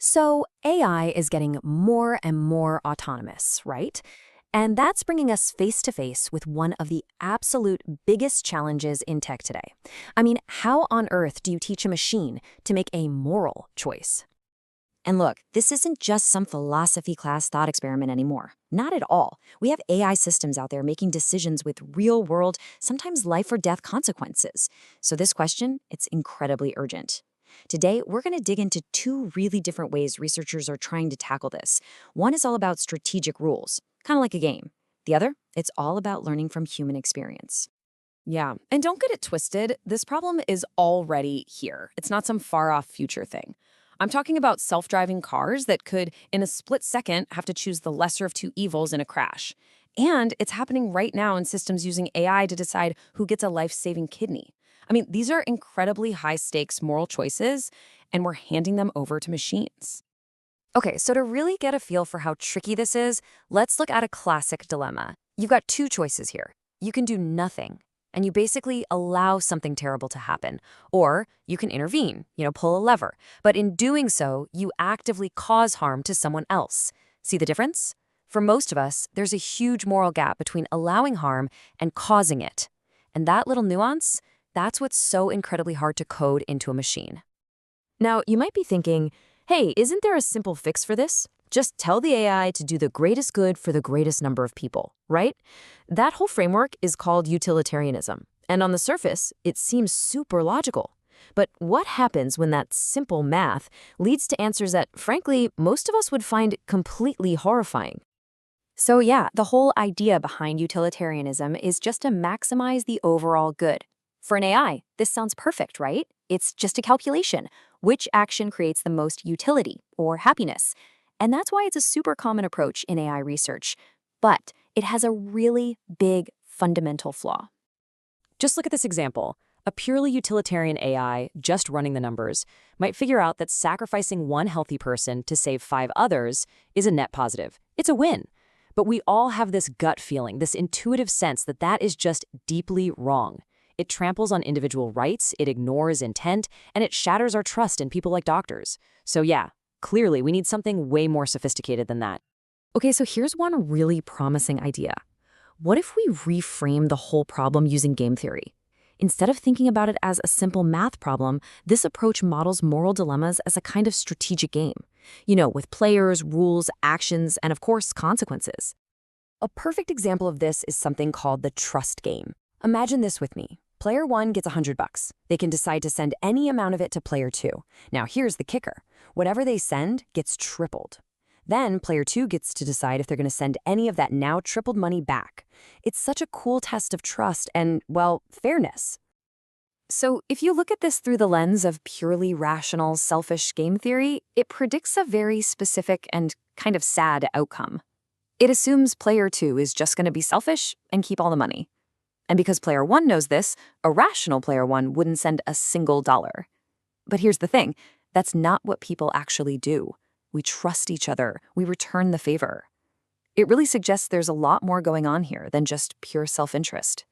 So AI is getting more and more autonomous, right? And that's bringing us face to face with one of the absolute biggest challenges in tech today. I mean, how on earth do you teach a machine to make a moral choice? And look, this isn't just some philosophy class thought experiment anymore. Not at all. We have AI systems out there making decisions with real world, sometimes life or death consequences. So this question, it's incredibly urgent. Today, we're going to dig into two really different ways researchers are trying to tackle this. One is all about strategic rules, kind of like a game. The other, it's all about learning from human experience. Yeah, and don't get it twisted. This problem is already here. It's not some far off future thing. I'm talking about self driving cars that could, in a split second, have to choose the lesser of two evils in a crash. And it's happening right now in systems using AI to decide who gets a life saving kidney. I mean, these are incredibly high stakes moral choices, and we're handing them over to machines. Okay, so to really get a feel for how tricky this is, let's look at a classic dilemma. You've got two choices here. You can do nothing, and you basically allow something terrible to happen. Or you can intervene, pull a lever. But in doing so, you actively cause harm to someone else. See the difference? For most of us, there's a huge moral gap between allowing harm and causing it. And that little nuance, that's what's so incredibly hard to code into a machine. Now, you might be thinking, hey, isn't there a simple fix for this? Just tell the AI to do the greatest good for the greatest number of people, right? That whole framework is called utilitarianism. And on the surface, it seems super logical. But what happens when that simple math leads to answers that, frankly, most of us would find completely horrifying? So yeah, the whole idea behind utilitarianism is just to maximize the overall good. For an AI, this sounds perfect, right? It's just a calculation. Which action creates the most utility or happiness? And that's why it's a super common approach in AI research. But it has a really big fundamental flaw. Just look at this example. A purely utilitarian AI, just running the numbers, might figure out that sacrificing one healthy person to save five others is a net positive. It's a win. But we all have this gut feeling, this intuitive sense that that is just deeply wrong. It tramples on individual rights, it ignores intent, and it shatters our trust in people like doctors. So yeah, clearly we need something way more sophisticated than that. Okay, so here's one really promising idea. What if we reframe the whole problem using game theory? Instead of thinking about it as a simple math problem, this approach models moral dilemmas as a kind of strategic game. With players, rules, actions, and of course, consequences. A perfect example of this is something called the trust game. Imagine this with me. Player 1 gets $100. They can decide to send any amount of it to player 2. Now here's the kicker. Whatever they send gets tripled. Then player 2 gets to decide if they're going to send any of that now tripled money back. It's such a cool test of trust and, well, fairness. So if you look at this through the lens of purely rational, selfish game theory, it predicts a very specific and kind of sad outcome. It assumes player 2 is just going to be selfish and keep all the money. And because player 1 knows this, a rational player 1 wouldn't send a single dollar. But here's the thing, that's not what people actually do. We trust each other, we return the favor. It really suggests there's a lot more going on here than just pure self-interest.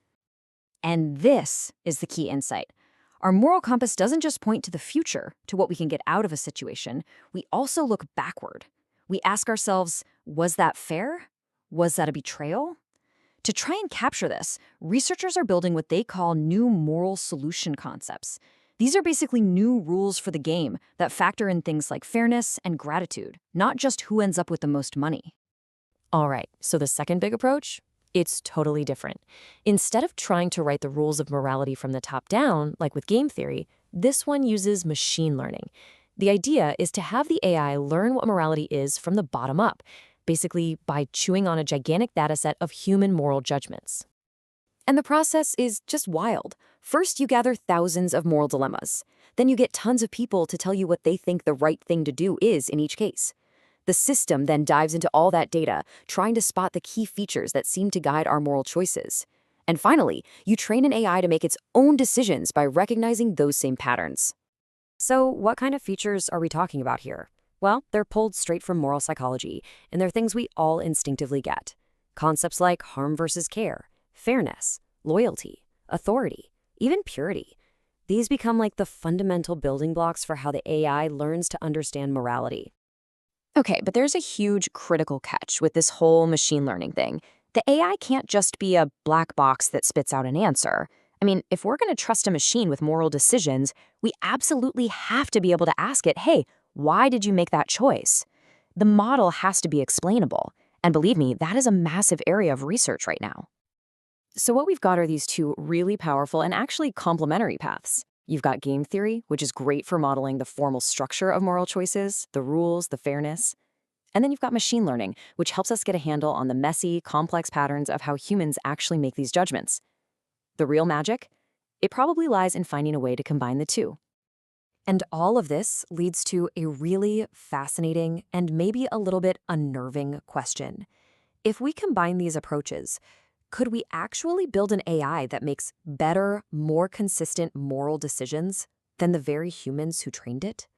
And this is the key insight. Our moral compass doesn't just point to the future, to what we can get out of a situation, we also look backward. We ask ourselves, was that fair? Was that a betrayal? To try and capture this, researchers are building what they call new moral solution concepts. These are basically new rules for the game that factor in things like fairness and gratitude, not just who ends up with the most money. All right, so the second big approach? It's totally different. Instead of trying to write the rules of morality from the top down, like with game theory, this one uses machine learning. The idea is to have the AI learn what morality is from the bottom up, basically by chewing on a gigantic dataset of human moral judgments. And the process is just wild. First, you gather thousands of moral dilemmas. Then you get tons of people to tell you what they think the right thing to do is in each case. The system then dives into all that data, trying to spot the key features that seem to guide our moral choices. And finally, you train an AI to make its own decisions by recognizing those same patterns. So what kind of features are we talking about here? Well, they're pulled straight from moral psychology, and they're things we all instinctively get. Concepts like harm versus care, fairness, loyalty, authority, even purity. These become like the fundamental building blocks for how the AI learns to understand morality. Okay, but there's a huge critical catch with this whole machine learning thing. The AI can't just be a black box that spits out an answer. I mean, if we're going to trust a machine with moral decisions, we absolutely have to be able to ask it, hey, why did you make that choice? The model has to be explainable. And believe me, that is a massive area of research right now. So what we've got are these two really powerful and actually complementary paths. You've got game theory, which is great for modeling the formal structure of moral choices, the rules, the fairness. And then you've got machine learning, which helps us get a handle on the messy, complex patterns of how humans actually make these judgments. The real magic? It probably lies in finding a way to combine the two. And all of this leads to a really fascinating and maybe a little bit unnerving question. If we combine these approaches, could we actually build an AI that makes better, more consistent moral decisions than the very humans who trained it?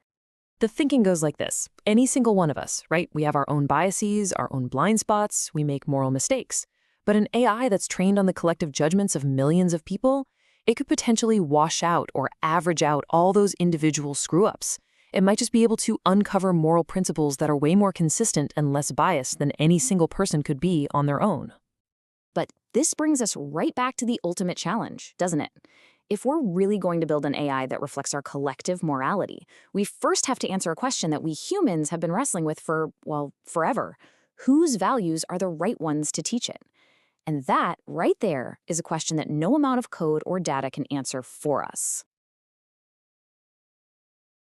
The thinking goes like this. Any single one of us, right? We have our own biases, our own blind spots, we make moral mistakes. But an AI that's trained on the collective judgments of millions of people, it could potentially wash out or average out all those individual screw-ups. It might just be able to uncover moral principles that are way more consistent and less biased than any single person could be on their own. But this brings us right back to the ultimate challenge, doesn't it? If we're really going to build an AI that reflects our collective morality, we first have to answer a question that we humans have been wrestling with for, well, forever. Whose values are the right ones to teach it? And that, right there, is a question that no amount of code or data can answer for us.